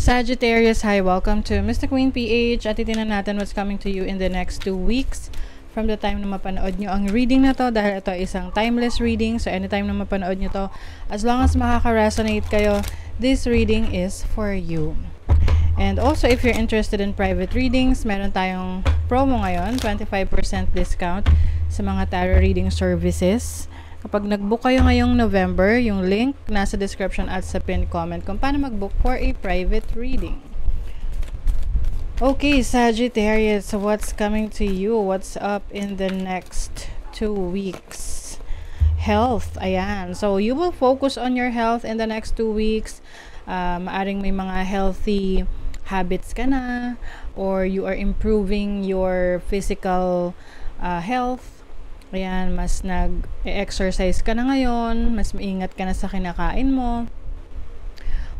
Sagittarius, hi, welcome to Mr. Queen PH. At itinan natin what's coming to you in the next 2 weeks from the time na mapanood nyo ang reading na to, dahil ito isang timeless reading. So anytime na mapanood nyo to, as long as makaka-resonate kayo, this reading is for you. And also, if you're interested in private readings, meron tayong promo ngayon, 25% discount sa mga tarot reading services. Kapag nag-book kayo ngayong November, yung link nasa description at sa pinned comment kung paano mag-book for a private reading. Okay, Sagittarius, so what's coming to you? What's up in the next 2 weeks? Health, ayan. So, you will focus on your health in the next 2 weeks. Maaring may mga healthy habits ka na, or you are improving your physical health. Ayan, mas nag-exercise ka na ngayon, mas maingat ka na sa kinakain mo.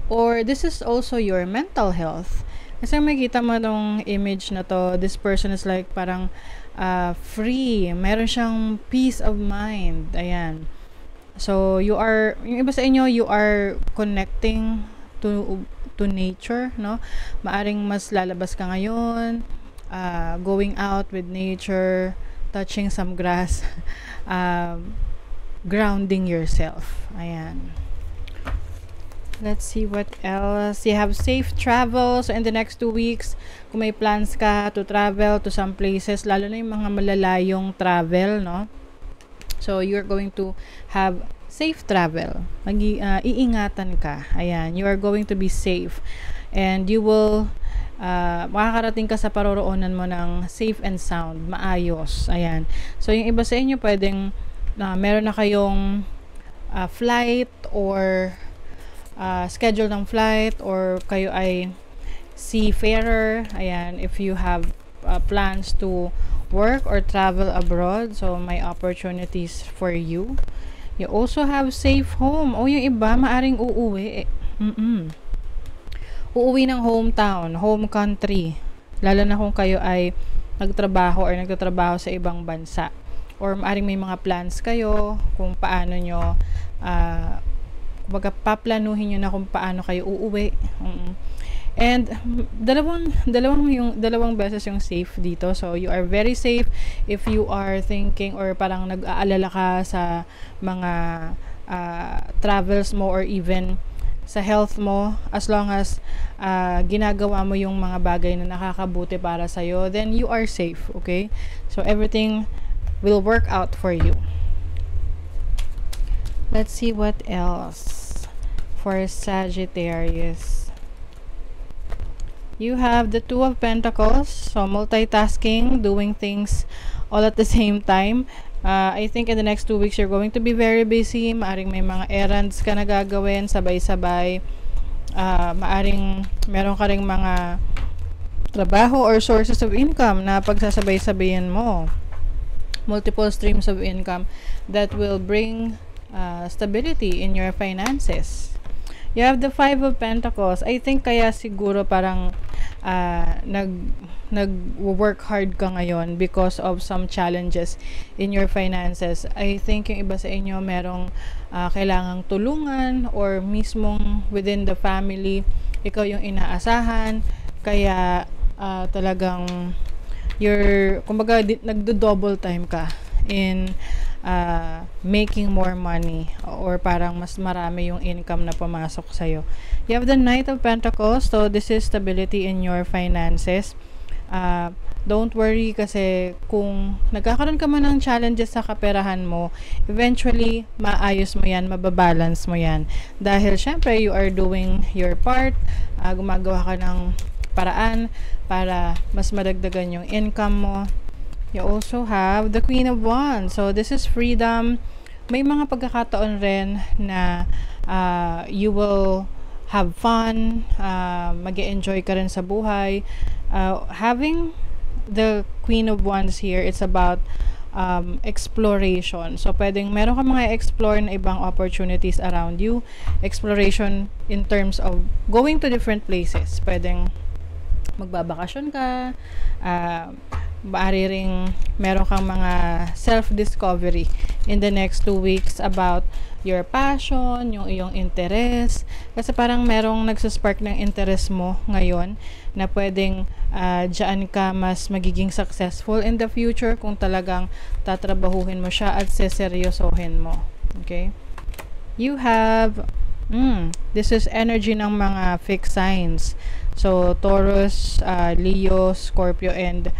Or this is also your mental health. Kasi makikita mo itong image na to, this person is like parang free. Meron siyang peace of mind. Ayan. So, yung iba sa inyo, you are connecting to nature, no? Maaring mas lalabas ka ngayon, going out with nature, touching some grass, grounding yourself. Ayan. Let's see what else. You have safe travels in the next 2 weeks. Kung may plans ka to travel to some places, lalo na yung mga malalayong travel, no? So, you're going to have safe travel. Iingatan ka. Ayan. You are going to be safe. And you will makakarating ka sa paroroonan mo ng safe and sound, maayos. Ayan. So, yung iba sa inyo, pwedeng meron na kayong flight or schedule ng flight, or kayo ay seafarer. Ayan. If you have plans to work or travel abroad, so may opportunities for you. You also have safe home. O yung iba, maaring uuwi. Uuwi ng hometown, home country. Lalo na kung kayo ay nagtrabaho or nagtatrabaho sa ibang bansa. Or maaring may mga plans kayo kung paano nyo, kumbaga paplanuhin nyo na kung paano kayo uuwi. And dalawang beses yung safe dito. So, you are very safe if you are thinking or parang nag-aalala ka sa mga travels mo or even sa health mo, as long as ginagawa mo yung mga bagay na nakakabuti para sa'yo, then you are safe, okay? So, everything will work out for you. Let's see what else for Sagittarius. You have the Two of Pentacles, so multitasking, doing things all at the same time. I think in the next 2 weeks, you're going to be very busy. Maaring may mga errands ka na gagawin, sabay-sabay. Maaring meron ka ring mga trabaho or sources of income na pagsasabay-sabayin mo. Multiple streams of income that will bring stability in your finances. You have the Five of Pentacles. I think kaya siguro parang nag-work hard ka ngayon because of some challenges in your finances. I think yung iba sa inyo merong kailangang tulungan, or mismong within the family, ikaw yung inaasahan. Kaya talagang kumbaga nagdo-double time ka in making more money, or parang mas marami yung income na pumasok sa'yo. You have the Knight of Pentacles, so this is stability in your finances. Don't worry, kasi kung nagkakaroon ka man ng challenges sa kaperahan mo, eventually maayos mo yan, mababalance mo yan, dahil syempre you are doing your part. Gumagawa ka ng paraan para mas madagdagan yung income mo. You also have the Queen of Wands. So, this is freedom. May mga pagkakataon rin na you will have fun, mag-enjoy ka rin sa buhay. Having the Queen of Wands here, it's about exploration. So, pwedeng meron ka mga explore na ibang opportunities around you. Exploration in terms of going to different places. Pwedeng magbabakasyon ka, maaari ring meron kang mga self-discovery in the next 2 weeks about your passion, yung iyong interest. Kasi parang merong nagsaspark ng interest mo ngayon na pwedeng dyan ka mas magiging successful in the future kung talagang tatrabahuhin mo siya at seseryosohin mo. Okay? You have this is energy ng mga fixed signs. So, Taurus, Leo, Scorpio, and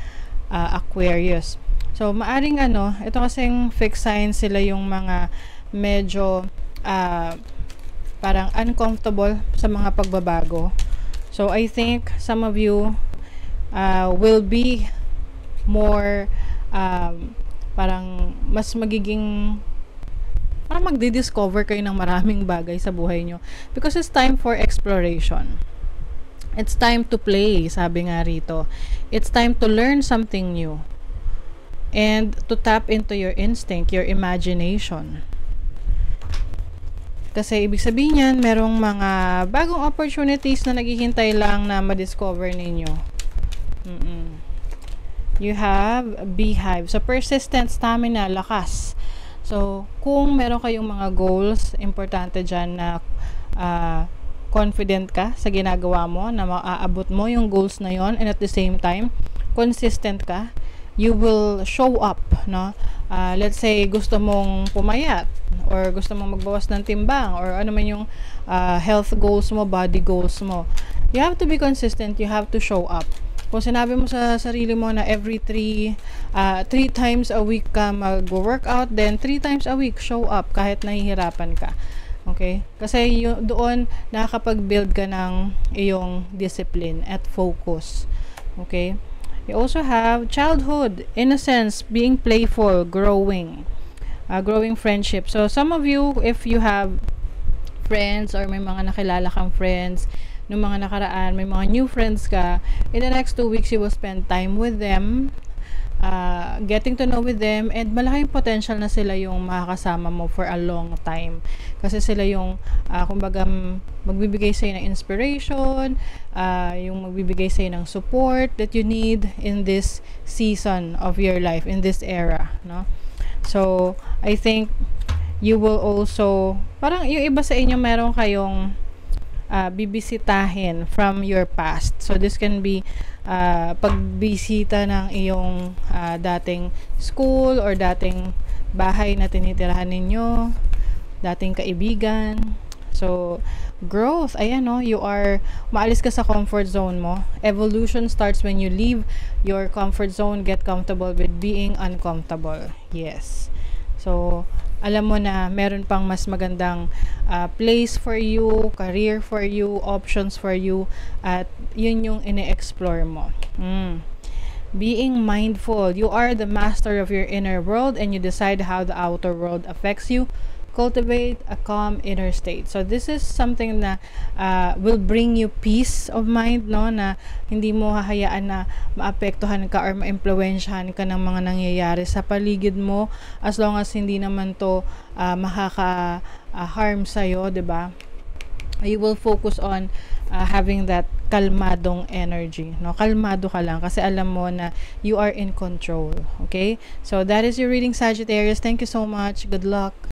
Aquarius. So, maaring ito kasing fixed signs, sila yung mga medyo parang uncomfortable sa mga pagbabago. So, I think some of you will be more parang mas magiging parang magdi-discover kayo ng maraming bagay sa buhay nyo because it's time for exploration. It's time to play, sabi nga rito. It's time to learn something new and to tap into your instinct, your imagination. Kasi ibig sabihin yan, merong mga bagong opportunities na naghihintay lang na ma-discover ninyo. You have Beehive. So, persistent, stamina, lakas. So, kung meron kayong mga goals, importante dyan na confident ka sa ginagawa mo, na maaabot mo yung goals na yon, and at the same time, consistent ka. You will show up, no? Let's say, gusto mong pumayat, or gusto mong magbawas ng timbang, or ano man yung health goals mo, body goals mo. You have to be consistent, you have to show up. Kung sinabi mo sa sarili mo na every 3 times a week ka mag-workout, then 3 times a week show up kahit nahihirapan ka. Okay? Kasi doon nakakapag-build ka ng iyong discipline at focus. Okay? You also have childhood, innocence, being playful, growing friendship. So, some of you, if you have friends or may mga nakilala kang friends, nung mga nakaraan, may mga new friends ka, in the next 2 weeks, you will spend time with them, getting to know with them, and malaking potential na sila yung makakasama mo for a long time. Kasi sila yung, kumbaga, magbibigay sa'yo ng inspiration, yung magbibigay sa'yo ng support that you need in this season of your life, in this era, no? So, I think, you will also, parang yung iba sa inyo, meron kayong bibisitahin from your past. So, this can be pagbisita ng iyong dating school or dating bahay na tinitirahan ninyo, dating kaibigan. So, growth, ayan no, maalis ka sa comfort zone mo. Evolution starts when you leave your comfort zone, get comfortable with being uncomfortable. Yes. So, alam mo na meron pang mas magandang place for you, career for you, options for you, at yun yung ine-explore mo. Being mindful. You are the master of your inner world and you decide how the outer world affects you. Cultivate a calm inner state. So, this is something na will bring you peace of mind, no? Na hindi mo hahayaan na maapektuhan ka or maimpluwensyahan ka ng mga nangyayari sa paligid mo, as long as hindi naman to makaka-harm sa'yo, diba? You will focus on having that kalmadong energy, no? Kalmado ka lang kasi alam mo na you are in control. Okay? So, that is your reading, Sagittarius. Thank you so much. Good luck.